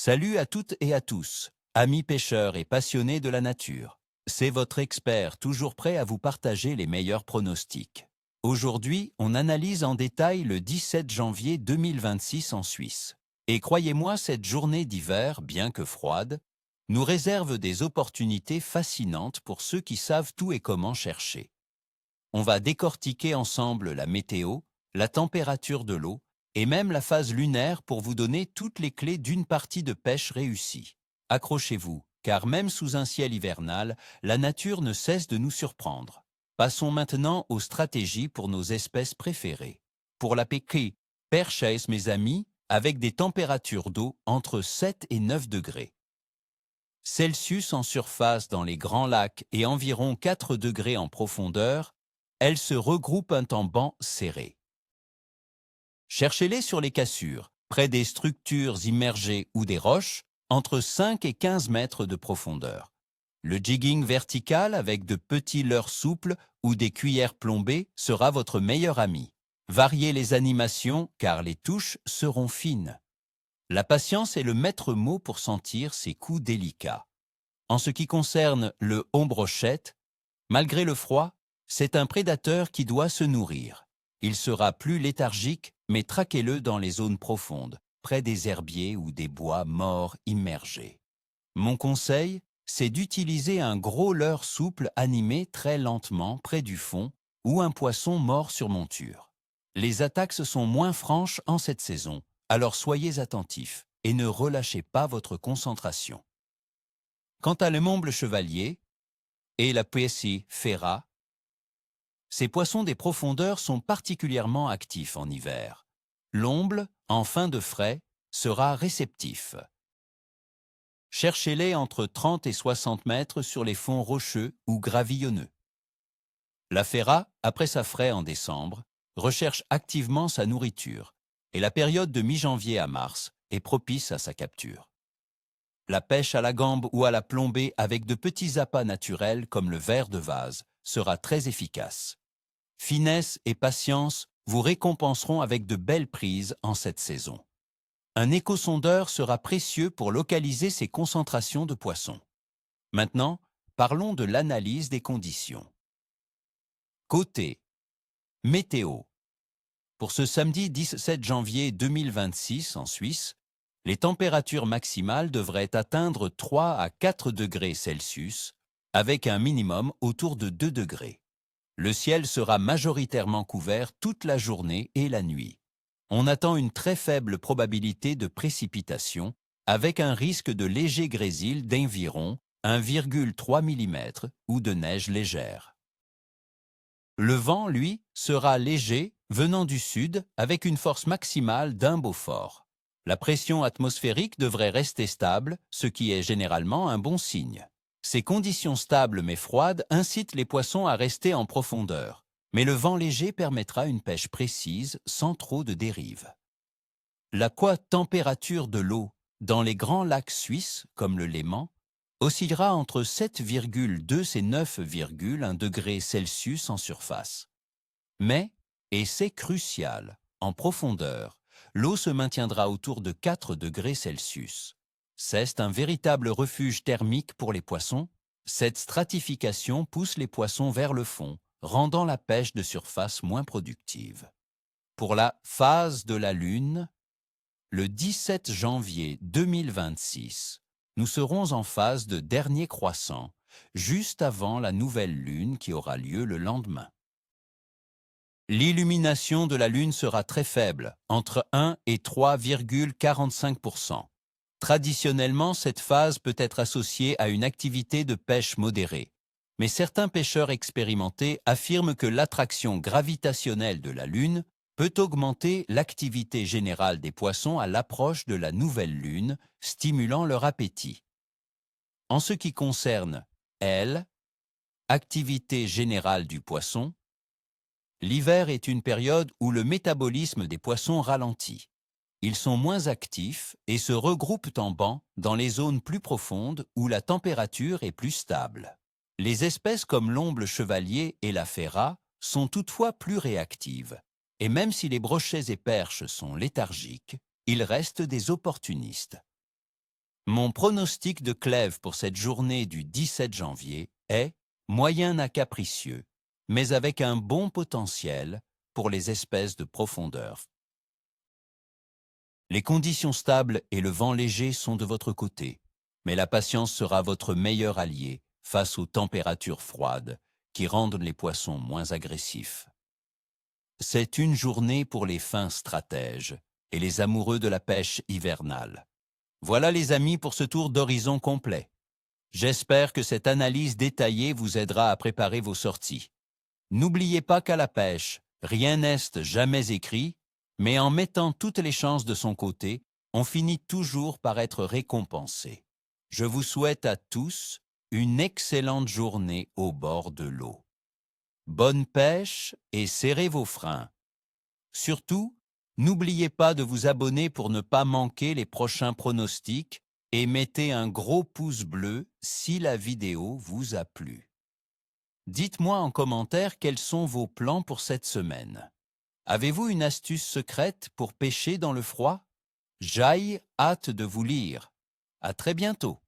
Salut à toutes et à tous, amis pêcheurs et passionnés de la nature. C'est votre expert toujours prêt à vous partager les meilleurs pronostics. Aujourd'hui, on analyse en détail le 17 janvier 2026 en Suisse. Et croyez-moi, cette journée d'hiver, bien que froide, nous réserve des opportunités fascinantes pour ceux qui savent tout et comment chercher. On va décortiquer ensemble la météo, la température de l'eau et même la phase lunaire pour vous donner toutes les clés d'une partie de pêche réussie. Accrochez-vous, car même sous un ciel hivernal, la nature ne cesse de nous surprendre. Passons maintenant aux stratégies pour nos espèces préférées. Pour la péquée, perchaise mes amis, avec des températures d'eau entre 7 et 9 degrés. Celsius en surface dans les grands lacs et environ 4 degrés en profondeur, elles se regroupent en bancs serrés. Cherchez-les sur les cassures, près des structures immergées ou des roches, entre 5 et 15 mètres de profondeur. Le jigging vertical avec de petits leurres souples ou des cuillères plombées sera votre meilleur ami. Variez les animations car les touches seront fines. La patience est le maître mot pour sentir ces coups délicats. En ce qui concerne le hombrochette, malgré le froid, c'est un prédateur qui doit se nourrir. Il sera plus léthargique, mais traquez-le dans les zones profondes, près des herbiers ou des bois morts immergés. Mon conseil, c'est d'utiliser un gros leurre souple animé très lentement près du fond ou un poisson mort sur monture. Les attaques sont moins franches en cette saison, alors soyez attentifs et ne relâchez pas votre concentration. Quant à l'homble chevalier et la PSI ferra, ces poissons des profondeurs sont particulièrement actifs en hiver. L'omble, en fin de frais, sera réceptif. Cherchez-les entre 30 et 60 mètres sur les fonds rocheux ou gravillonneux. La ferra, après sa fraie en décembre, recherche activement sa nourriture et la période de mi-janvier à mars est propice à sa capture. La pêche à la gambe ou à la plombée avec de petits appâts naturels comme le ver de vase sera très efficace. Finesse et patience vous récompenseront avec de belles prises en cette saison. Un échosondeur sera précieux pour localiser ces concentrations de poissons. Maintenant, parlons de l'analyse des conditions. Côté météo. Pour ce samedi 17 janvier 2026 en Suisse, les températures maximales devraient atteindre 3 à 4 degrés Celsius, avec un minimum autour de 2 degrés. Le ciel sera majoritairement couvert toute la journée et la nuit. On attend une très faible probabilité de précipitation, avec un risque de léger grésil d'environ 1,3 mm ou de neige légère. Le vent, lui, sera léger, venant du sud, avec une force maximale d'un Beaufort. La pression atmosphérique devrait rester stable, ce qui est généralement un bon signe. Ces conditions stables mais froides incitent les poissons à rester en profondeur, mais le vent léger permettra une pêche précise sans trop de dérives. La température de l'eau dans les grands lacs suisses, comme le Léman, oscillera entre 7,2 et 9,1 degrés Celsius en surface. Mais, et c'est crucial, en profondeur, l'eau se maintiendra autour de 4 degrés Celsius. C'est un véritable refuge thermique pour les poissons. Cette stratification pousse les poissons vers le fond, rendant la pêche de surface moins productive. Pour la phase de la Lune, le 17 janvier 2026, nous serons en phase de dernier croissant, juste avant la nouvelle Lune qui aura lieu le lendemain. L'illumination de la Lune sera très faible, entre 1 et 3,45%. Traditionnellement, cette phase peut être associée à une activité de pêche modérée. Mais certains pêcheurs expérimentés affirment que l'attraction gravitationnelle de la Lune peut augmenter l'activité générale des poissons à l'approche de la nouvelle Lune, stimulant leur appétit. En ce qui concerne, elle, activité générale du poisson, l'hiver est une période où le métabolisme des poissons ralentit. Ils sont moins actifs et se regroupent en bancs dans les zones plus profondes où la température est plus stable. Les espèces comme l'omble chevalier et la ferra sont toutefois plus réactives. Et même si les brochets et perches sont léthargiques, ils restent des opportunistes. Mon pronostic de Clèves pour cette journée du 17 janvier est moyen à capricieux, mais avec un bon potentiel pour les espèces de profondeur. Les conditions stables et le vent léger sont de votre côté, mais la patience sera votre meilleur allié face aux températures froides qui rendent les poissons moins agressifs. C'est une journée pour les fins stratèges et les amoureux de la pêche hivernale. Voilà les amis pour ce tour d'horizon complet. J'espère que cette analyse détaillée vous aidera à préparer vos sorties. N'oubliez pas qu'à la pêche, rien n'est jamais écrit, mais en mettant toutes les chances de son côté, on finit toujours par être récompensé. Je vous souhaite à tous une excellente journée au bord de l'eau. Bonne pêche et serrez vos freins. Surtout, n'oubliez pas de vous abonner pour ne pas manquer les prochains pronostics et mettez un gros pouce bleu si la vidéo vous a plu. Dites-moi en commentaire quels sont vos plans pour cette semaine. Avez-vous une astuce secrète pour pêcher dans le froid? J'ai hâte de vous lire. À très bientôt.